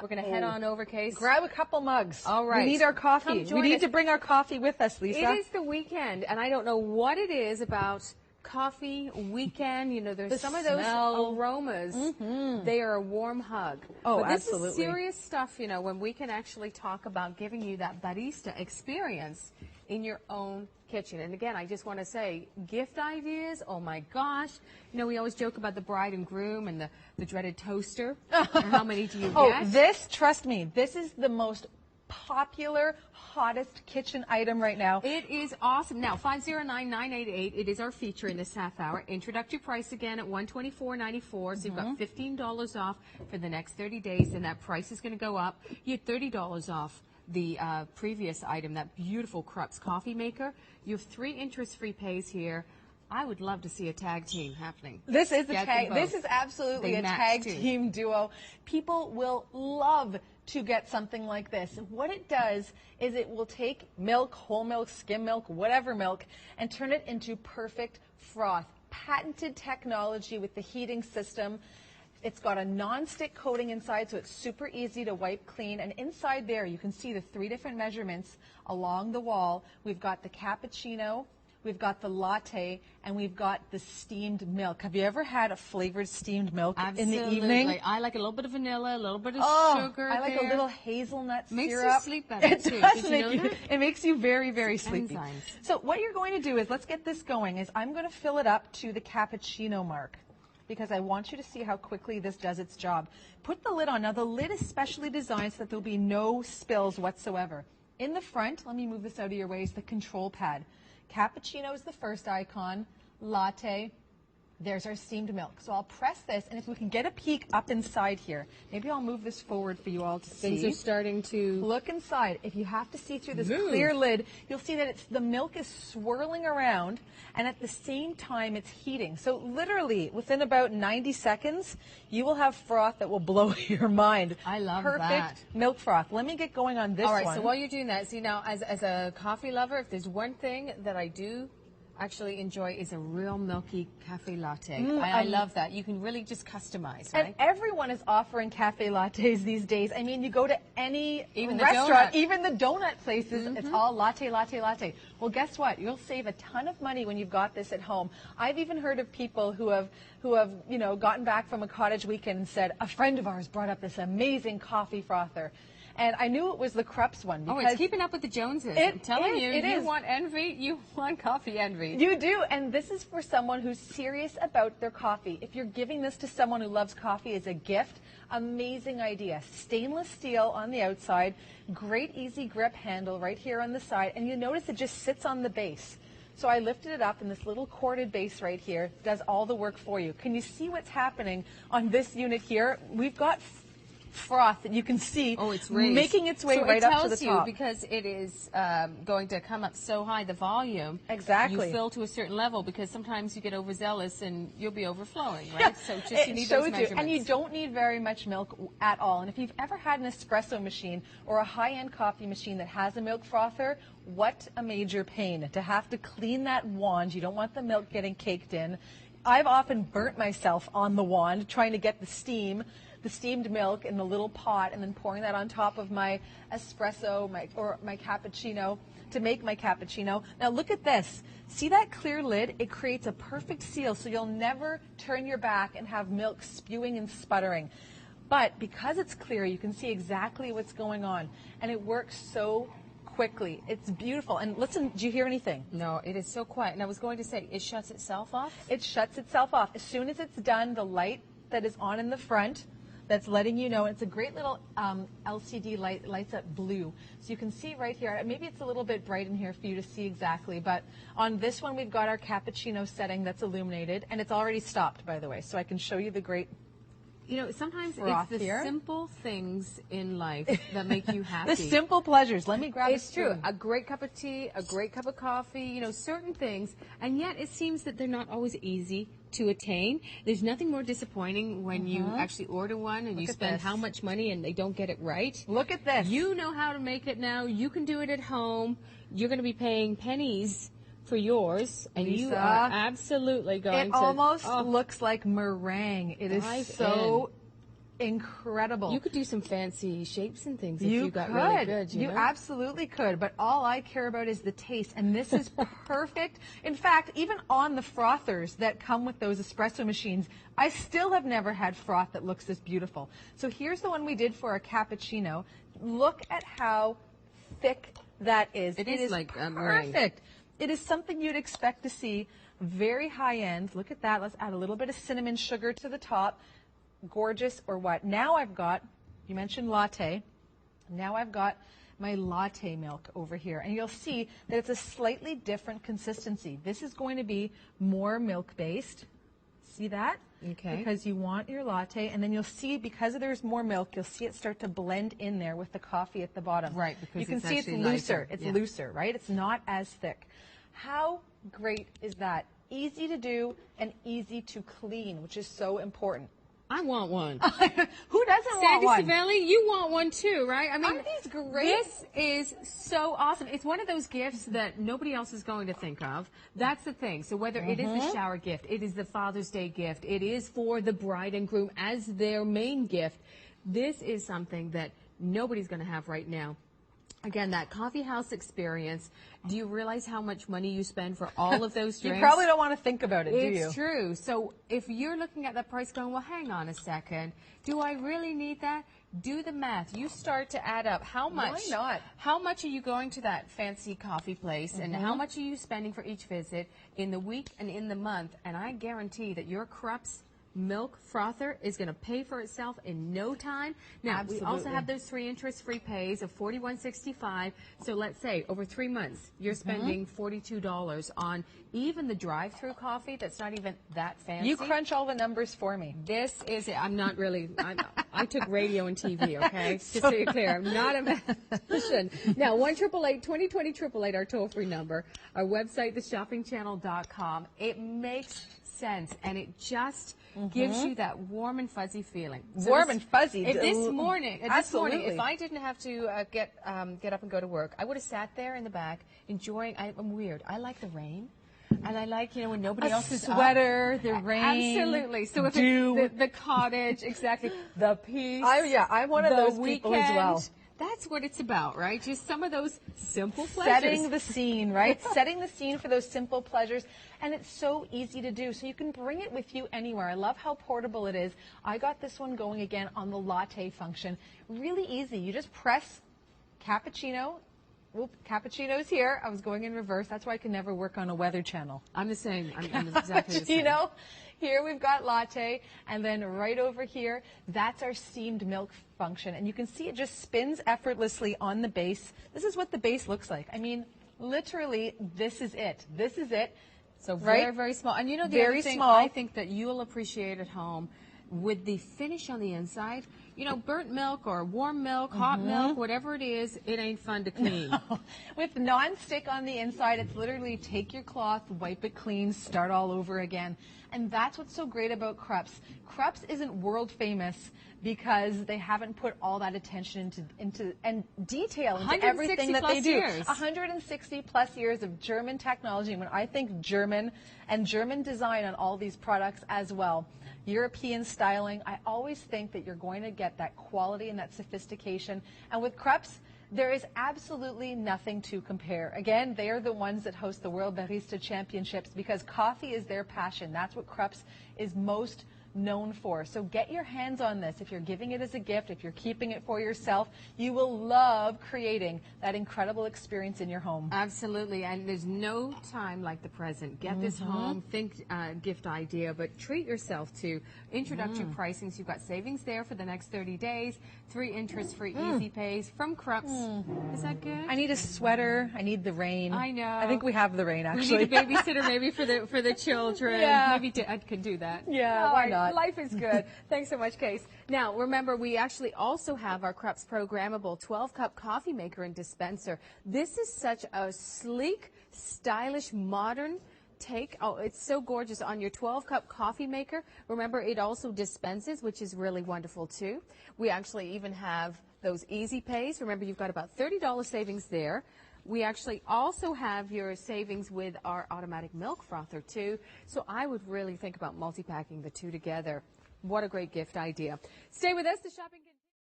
We're going to head on over, Case. Grab a couple mugs. All right. We need our coffee. We need to bring our coffee with us, Lisa. It is the weekend, and I don't know what it is about coffee weekend. You know, there's some of those aromas. They are a warm hug. Oh, but this absolutely. is serious stuff, you know, when we can actually talk about giving you that barista experience in your own kitchen. And again, I just want to say, gift ideas, oh my gosh. You know, we always joke about the bride and groom and the dreaded toaster. And how many do you get? This, trust me, this is the most popular, hottest kitchen item right now. It is awesome. Now, 509-988, it is our feature in this half hour. Introductory price again at $124.94, so you've got $15 off for the next 30 days, and that price is going to go up. You had $30 off the previous item, that beautiful Krups coffee maker. You have 3 interest-free pays here. I would love to see a tag team happening. This is a tag. This is absolutely a tag team duo. People will love to get something like this. What it does is it will take milk, whole milk, skim milk, whatever milk, and turn it into perfect froth. Patented technology with the heating system. It's got a non-stick coating inside, so it's super easy to wipe clean. And inside there, you can see the 3 different measurements along the wall. We've got the cappuccino, we've got the latte, and we've got the steamed milk. Have you ever had a flavored steamed milk in the evening? I like a little bit of vanilla, a little bit of sugar. I like a little hazelnut makes syrup. Makes you sleep better, it too. Does Did make you know that? It makes you very, very sleepy. Enzymes. So what you're going to do is, let's get this going, is I'm going to fill it up to the cappuccino mark, because I want you to see how quickly this does its job. Put the lid on. Now, the lid is specially designed so that there'll be no spills whatsoever. In the front, let me move this out of your way, is the control pad. Cappuccino is the first icon. Latte. There's our steamed milk. So I'll press this, and if we can get a peek up inside here, maybe I'll move this forward for you all to see. Things are starting to look inside. If you have to see through this clear lid, you'll see that the milk is swirling around, and at the same time it's heating. So literally, within about 90 seconds, you will have froth that will blow your mind. I love Perfect that. Milk froth. Let me get going on this one. All right, so while you're doing that, see now, as a coffee lover, if there's one thing that I do actually enjoy is a real milky cafe latte. I love that. You can really just customize, right? And everyone is offering cafe lattes these days. I mean, you go to any even restaurant, even the donut places, it's all latte, latte, latte. Well, guess what? You'll save a ton of money when you've got this at home. I've even heard of people who have you know, gotten back from a cottage weekend and said, a friend of ours brought up this amazing coffee frother. And I knew it was the Krups one. Oh, it's keeping up with the Joneses. I'm telling you, you want envy, you want coffee envy. You do, and this is for someone who's serious about their coffee. If you're giving this to someone who loves coffee as a gift, amazing idea. Stainless steel on the outside, great easy grip handle right here on the side, and you notice it just sits on the base. So I lifted it up, and this little corded base right here does all the work for you. Can you see what's happening on this unit here? We've got froth that you can see making its way right up to the top. So it tells you, because it is going to come up so high, the volume, exactly, you fill to a certain level, because sometimes you get overzealous and you'll be overflowing, right? So just you need those measurements. And you don't need very much milk at all. And if you've ever had an espresso machine or a high-end coffee machine that has a milk frother, what a major pain to have to clean that wand. You don't want the milk getting caked in. I've often burnt myself on the wand trying to get the steamed milk in the little pot, and then pouring that on top of my espresso or my cappuccino to make my cappuccino. Now look at this. See that clear lid? It creates a perfect seal, so you'll never turn your back and have milk spewing and sputtering. But because it's clear, you can see exactly what's going on, and it works so quickly. It's beautiful. And listen, do you hear anything? No, it is so quiet. And I was going to say, it shuts itself off? It shuts itself off. As soon as it's done, the light that is on in the front, that's letting you know. It's a great little LCD light, lights up blue. So you can see right here, maybe it's a little bit bright in here for you to see exactly, but on this one we've got our cappuccino setting that's illuminated, and it's already stopped, by the way, so I can show you the great sometimes it's the simple things in life that make you happy. The simple pleasures. Let me grab It's true. A great cup of tea, a great cup of coffee, certain things, and yet it seems that they're not always easy to attain. There's nothing more disappointing when you actually order one and you spend how much money and they don't get it right. Look at this. You know how to make it now. You can do it at home. You're going to be paying pennies for yours, and Lisa, you are absolutely going to... It almost looks like meringue. It is so incredible. You could do some fancy shapes and things if you got really good. You absolutely could, but all I care about is the taste, and this is perfect. In fact, even on the frothers that come with those espresso machines, I still have never had froth that looks this beautiful. So here's the one we did for a cappuccino. Look at how thick that is. It is like perfect. It is something you'd expect to see. Very high end. Look at that. Let's add a little bit of cinnamon sugar to the top. Gorgeous. Or what? Now I've got, you mentioned latte. Now I've got my latte milk over here. And you'll see that it's a slightly different consistency. This is going to be more milk based. See that? Okay. Because you want your latte, and then you'll see, because there's more milk, you'll see it start to blend in there with the coffee at the bottom. Right, because you can it's see it's actually looser. lighter. It's Yeah. looser, right? It's not as thick. How great is that? Easy to do and easy to clean, which is so important. I want one. Who doesn't want Sandy one? Savelli, you want one too, right? I mean, Aren't these great? This is so awesome. It's one of those gifts that nobody else is going to think of. That's the thing. So whether it is the shower gift, it is the Father's Day gift, it is for the bride and groom as their main gift, this is something that nobody's going to have right now. Again, that coffee house experience, do you realize how much money you spend for all of those drinks? You probably don't want to think about it, do you? It's true. So if you're looking at that price going, well, hang on a second, do I really need that? Do the math. You start to add up how much. Why not? How much are you going to that fancy coffee place, and how much are you spending for each visit in the week and in the month? And I guarantee that your Krups milk frother is going to pay for itself in no time. Now, we also have those 3 interest-free pays of $41.65. So let's say over 3 months, you're spending $42 on even the drive-through coffee that's not even that fancy. You crunch all the numbers for me. This is it. I'm not really, I took radio and TV, okay? Just so you're clear, I'm not a mathematician. Now, 1-888-2020-888, our toll-free number. Our website, theshoppingchannel.com. It makes sense, and it just gives you that warm and fuzzy feeling. So Warm and fuzzy. This morning, Absolutely. if I didn't have to get up and go to work, I would have sat there in the back enjoying. I'm weird. I like the rain. And I like, when nobody else is sweater, the rain. Absolutely. So if the cottage, exactly, the peace. I'm one of those people as well. That's what it's about, right? Just some of those simple pleasures. Setting the scene, right? Setting the scene for those simple pleasures. And it's so easy to do. So you can bring it with you anywhere. I love how portable it is. I got this one going again on the latte function. Really easy. You just press cappuccino. Oop, cappuccino's here. I was going in reverse. That's why I can never work on a weather channel. I'm the same. I'm exactly the same. Here we've got latte, and then right over here, that's our steamed milk function. And you can see it just spins effortlessly on the base. This is what the base looks like. I mean, literally, this is it. This is it. So very, very small. And the very other thing small. I think that you'll appreciate at home, with the finish on the inside, burnt milk or warm milk, hot milk, whatever it is, it ain't fun to clean. No. With non-stick on the inside, it's literally take your cloth, wipe it clean, start all over again. And that's what's so great about Krups. Krups isn't world famous because they haven't put all that attention into and detail into everything that they do. 160 plus years of German technology. When I think German and German design on all these products as well, European styling, I always think that you're going to get that quality and that sophistication. And with Krups, there is absolutely nothing to compare. Again, they are the ones that host the World Barista Championships because coffee is their passion. That's what Krups is most known for. So get your hands on this. If you're giving it as a gift, if you're keeping it for yourself, you will love creating that incredible experience in your home. Absolutely, and there's no time like the present. Get this home, think gift idea, but treat yourself to introductory pricings. You've got savings there for the next 30 days, 3 interest-free easy pays from Krups. Is that good? I need a sweater. I need the rain. I know. I think we have the rain, actually. We need a babysitter maybe for the children. Yeah. Maybe I could do that. Yeah, why not? Life is good. Thanks so much, Case. Now, remember, we actually also have our Krups programmable 12-cup coffee maker and dispenser. This is such a sleek, stylish, modern take. Oh, it's so gorgeous on your 12-cup coffee maker. Remember, it also dispenses, which is really wonderful, too. We actually even have those easy pays. Remember, you've got about $30 savings there. We actually also have your savings with our automatic milk frother, too. So I would really think about multi-packing the two together. What a great gift idea. Stay with us. The shopping